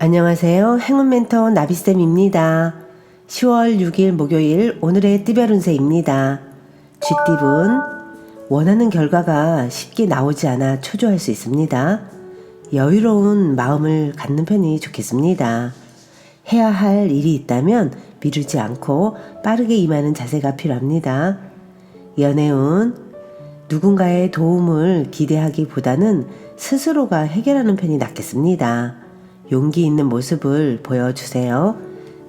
안녕하세요. 행운 멘토 나비쌤입니다. 10월 6일 목요일 오늘의 띠별 운세입니다. 쥐띠분, 원하는 결과가 쉽게 나오지 않아 초조할 수 있습니다. 여유로운 마음을 갖는 편이 좋겠습니다. 해야 할 일이 있다면 미루지 않고 빠르게 임하는 자세가 필요합니다. 연애운, 누군가의 도움을 기대하기보다는 스스로가 해결하는 편이 낫겠습니다. 용기 있는 모습을 보여주세요.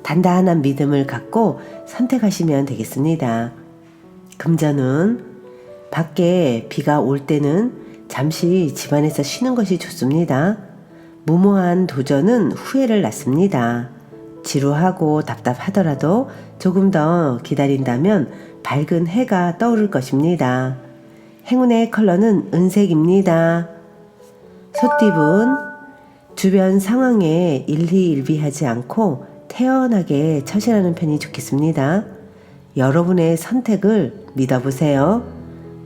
단단한 믿음을 갖고 선택하시면 되겠습니다. 금전운, 밖에 비가 올 때는 잠시 집안에서 쉬는 것이 좋습니다. 무모한 도전은 후회를 낳습니다. 지루하고 답답하더라도 조금 더 기다린다면 밝은 해가 떠오를 것입니다. 행운의 컬러는 은색입니다. 소띠분, 주변 상황에 일희일비하지 않고 태연하게 처신하는 편이 좋겠습니다. 여러분의 선택을 믿어보세요.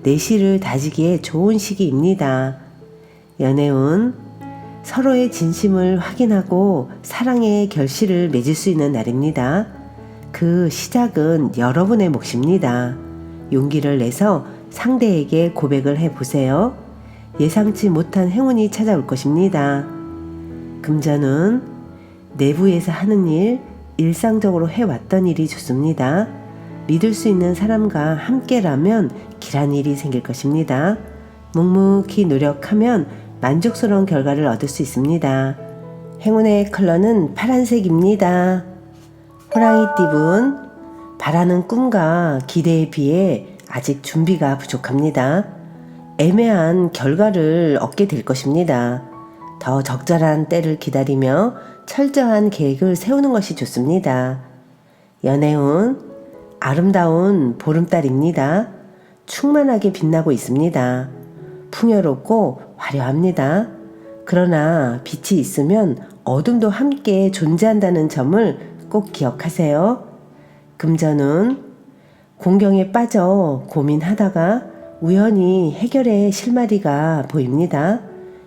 내실을 다지기에 좋은 시기입니다. 연애운, 서로의 진심을 확인하고 사랑의 결실을 맺을 수 있는 날입니다. 그 시작은 여러분의 몫입니다. 용기를 내서 상대에게 고백을 해보세요. 예상치 못한 행운이 찾아올 것입니다. 금전은 내부에서 하는 일, 일상적으로 해왔던 일이 좋습니다. 믿을 수 있는 사람과 함께라면 길한 일이 생길 것입니다. 묵묵히 노력하면 만족스러운 결과를 얻을 수 있습니다. 행운의 컬러는 파란색입니다. 호랑이띠분, 바라는 꿈과 기대에 비해 아직 준비가 부족합니다. 애매한 결과를 얻게 될 것입니다. 더 적절한 때를 기다리며 철저한 계획을 세우는 것이 좋습니다. 연애운, 아름다운 보름달입니다. 충만하게 빛나고 있습니다. 풍요롭고 화려합니다. 그러나 빛이 있으면 어둠도 함께 존재한다는 점을 꼭 기억하세요. 금전운, 공경에 빠져 고민하다가 우연히 해결의 실마리가 보입니다.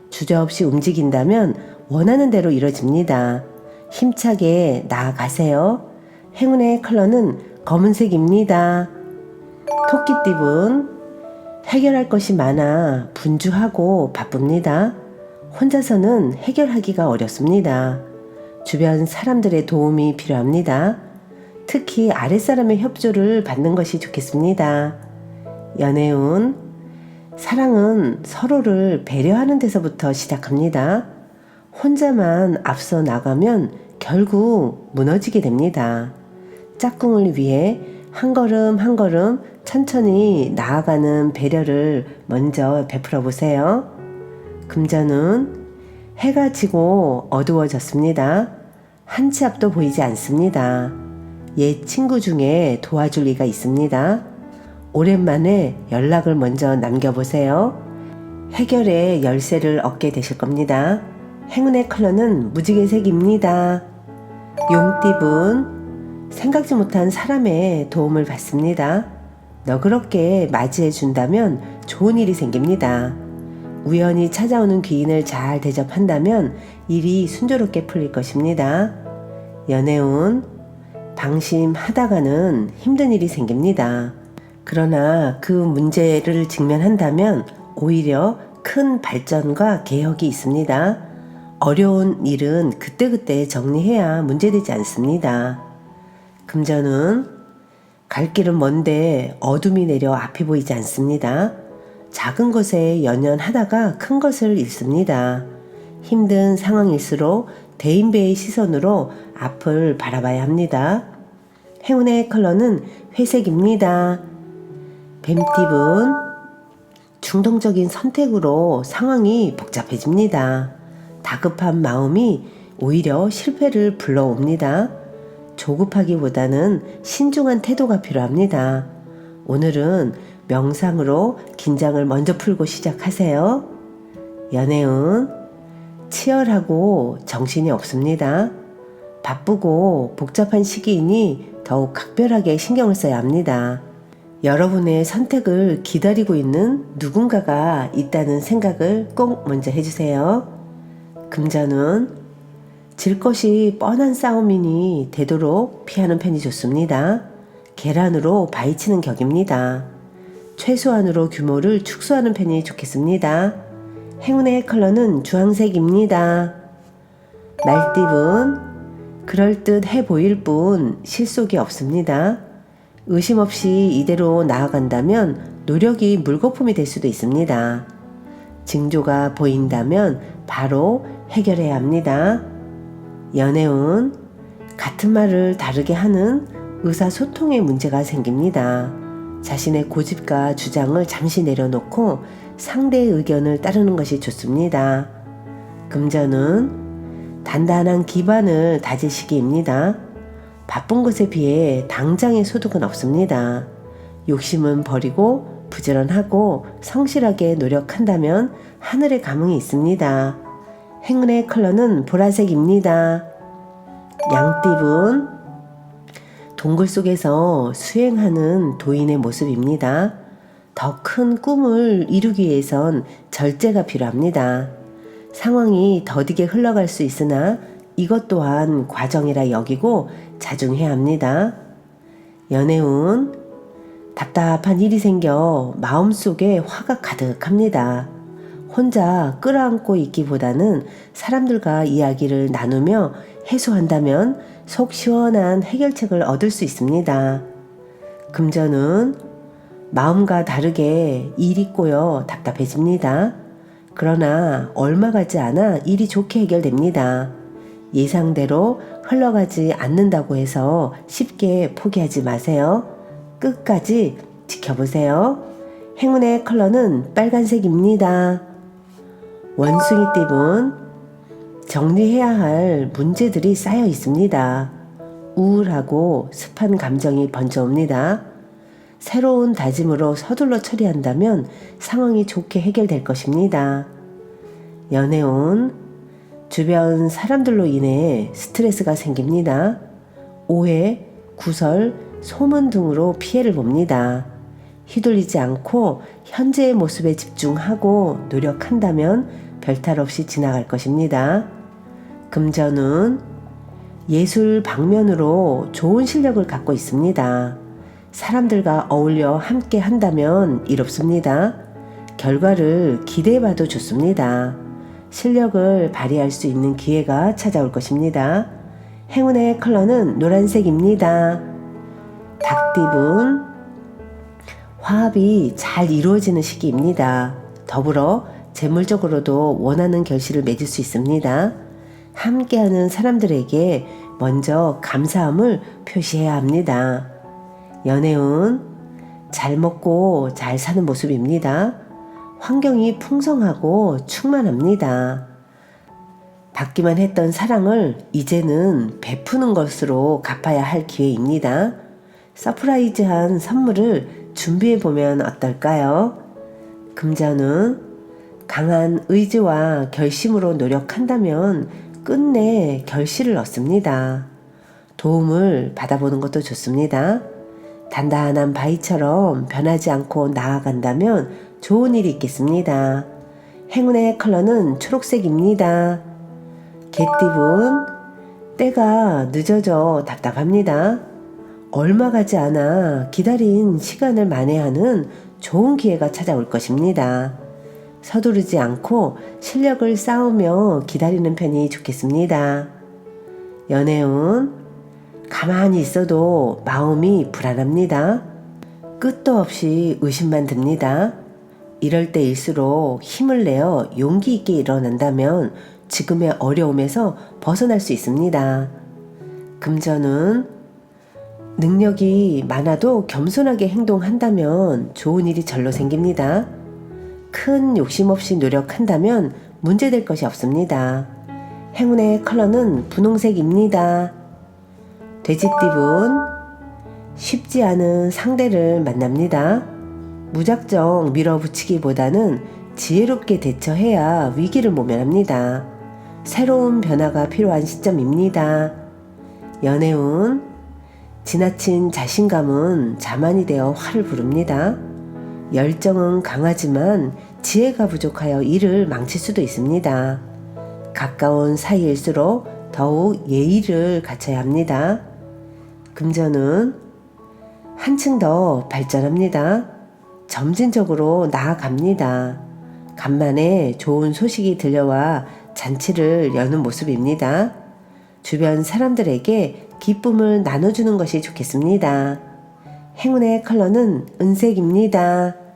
주저없이 움직인다면 원하는 대로 이뤄집니다. 힘차게 나아가세요. 행운의 컬러는 검은색입니다. 토끼띠분, 해결할 것이 많아 분주하고 바쁩니다. 혼자서는 해결하기가 어렵습니다. 주변 사람들의 도움이 필요합니다. 특히 아랫사람의 협조를 받는 것이 좋겠습니다. 연애운, 사랑은 서로를 배려하는 데서부터 시작합니다. 혼자만 앞서 나가면 결국 무너지게 됩니다. 짝꿍을 위해 한 걸음 한 걸음 천천히 나아가는 배려를 먼저 베풀어 보세요. 금전은 해가 지고 어두워졌습니다. 한 치 앞도 보이지 않습니다. 옛 친구 중에 도와줄 리가 있습니다. 오랜만에 연락을 먼저 남겨보세요. 해결의 열쇠를 얻게 되실 겁니다. 행운의 컬러는 무지개색입니다. 용띠분, 생각지 못한 사람의 도움을 받습니다. 너그럽게 맞이해 준다면 좋은 일이 생깁니다. 우연히 찾아오는 귀인을 잘 대접한다면 일이 순조롭게 풀릴 것입니다. 연애운, 방심하다가는 힘든 일이 생깁니다. 그러나 그 문제를 직면한다면 오히려 큰 발전과 개혁이 있습니다. 어려운 일은 그때그때 정리해야 문제되지 않습니다. 금전은 갈 길은 먼데 어둠이 내려 앞이 보이지 않습니다. 작은 것에 연연하다가 큰 것을 잃습니다. 힘든 상황일수록 대인배의 시선으로 앞을 바라봐야 합니다. 행운의 컬러는 회색입니다. 뱀띠분, 충동적인 선택으로 상황이 복잡해집니다. 다급한 마음이 오히려 실패를 불러옵니다. 조급하기보다는 신중한 태도가 필요합니다. 오늘은 명상으로 긴장을 먼저 풀고 시작하세요. 연애운, 치열하고 정신이 없습니다. 바쁘고 복잡한 시기이니 더욱 각별하게 신경을 써야 합니다. 여러분의 선택을 기다리고 있는 누군가가 있다는 생각을 꼭 먼저 해주세요. 금전운, 질 것이 뻔한 싸움이니 되도록 피하는 편이 좋습니다. 계란으로 바위치는 격입니다. 최소한으로 규모를 축소하는 편이 좋겠습니다. 행운의 컬러는 주황색입니다. 말띠분, 그럴듯해 보일 뿐 실속이 없습니다. 의심 없이 이대로 나아간다면 노력이 물거품이 될 수도 있습니다. 징조가 보인다면 바로 해결해야 합니다. 연애운, 같은 말을 다르게 하는 의사소통에 문제가 생깁니다. 자신의 고집과 주장을 잠시 내려놓고 상대의 의견을 따르는 것이 좋습니다. 금전은 단단한 기반을 다질 시기입니다. 바쁜 것에 비해 당장의 소득은 없습니다. 욕심은 버리고 부지런하고 성실하게 노력한다면 하늘의 감흥이 있습니다. 행운의 컬러는 보라색입니다. 양띠분, 동굴 속에서 수행하는 도인의 모습입니다. 더 큰 꿈을 이루기 위해선 절제가 필요합니다. 상황이 더디게 흘러갈 수 있으나 이것 또한 과정이라 여기고 자중해야 합니다. 연애운, 답답한 일이 생겨 마음속에 화가 가득합니다. 혼자 끌어안고 있기보다는 사람들과 이야기를 나누며 해소한다면 속 시원한 해결책을 얻을 수 있습니다. 금전은 마음과 다르게 일이 꼬여 답답해집니다. 그러나 얼마 가지 않아 일이 좋게 해결됩니다. 예상대로 흘러가지 않는다고 해서 쉽게 포기하지 마세요. 끝까지 지켜보세요. 행운의 컬러는 빨간색입니다. 원숭이띠분, 정리해야 할 문제들이 쌓여 있습니다. 우울하고 습한 감정이 번져옵니다. 새로운 다짐으로 서둘러 처리한다면 상황이 좋게 해결될 것입니다. 연애운, 주변 사람들로 인해 스트레스가 생깁니다. 오해, 구설, 소문 등으로 피해를 봅니다. 휘둘리지 않고 현재의 모습에 집중하고 노력한다면 별탈 없이 지나갈 것입니다. 금전운, 예술 방면으로 좋은 실력을 갖고 있습니다. 사람들과 어울려 함께 한다면 이롭습니다. 결과를 기대해봐도 좋습니다. 실력을 발휘할 수 있는 기회가 찾아올 것입니다. 행운의 컬러는 노란색입니다. 닭띠분, 화합이 잘 이루어지는 시기입니다. 더불어 재물적으로도 원하는 결실을 맺을 수 있습니다. 함께하는 사람들에게 먼저 감사함을 표시해야 합니다. 연애운, 잘 먹고 잘 사는 모습입니다. 환경이 풍성하고 충만합니다. 받기만 했던 사랑을 이제는 베푸는 것으로 갚아야 할 기회입니다. 서프라이즈한 선물을 준비해보면 어떨까요? 금전은 강한 의지와 결심으로 노력한다면 끝내 결실을 얻습니다. 도움을 받아보는 것도 좋습니다. 단단한 바위처럼 변하지 않고 나아간다면 좋은 일이 있겠습니다. 행운의 컬러는 초록색입니다. 개띠분, 때가 늦어져 답답합니다. 얼마 가지 않아 기다린 시간을 만회하는 좋은 기회가 찾아올 것입니다. 서두르지 않고 실력을 쌓으며 기다리는 편이 좋겠습니다. 연애운, 가만히 있어도 마음이 불안합니다. 끝도 없이 의심만 듭니다. 이럴 때일수록 힘을 내어 용기 있게 일어난다면 지금의 어려움에서 벗어날 수 있습니다. 금전은 능력이 많아도 겸손하게 행동한다면 좋은 일이 절로 생깁니다. 큰 욕심 없이 노력한다면 문제될 것이 없습니다. 행운의 컬러는 분홍색입니다. 돼지띠분, 쉽지 않은 상대를 만납니다. 무작정 밀어붙이기보다는 지혜롭게 대처해야 위기를 모면합니다. 새로운 변화가 필요한 시점입니다. 연애운, 지나친 자신감은 자만이 되어 화를 부릅니다. 열정은 강하지만 지혜가 부족하여 일을 망칠 수도 있습니다. 가까운 사이일수록 더욱 예의를 갖춰야 합니다. 금전은 한층 더 발전합니다. 점진적으로 나아갑니다. 간만에 좋은 소식이 들려와 잔치를 여는 모습입니다. 주변 사람들에게 기쁨을 나눠주는 것이 좋겠습니다. 행운의 컬러는 은색입니다.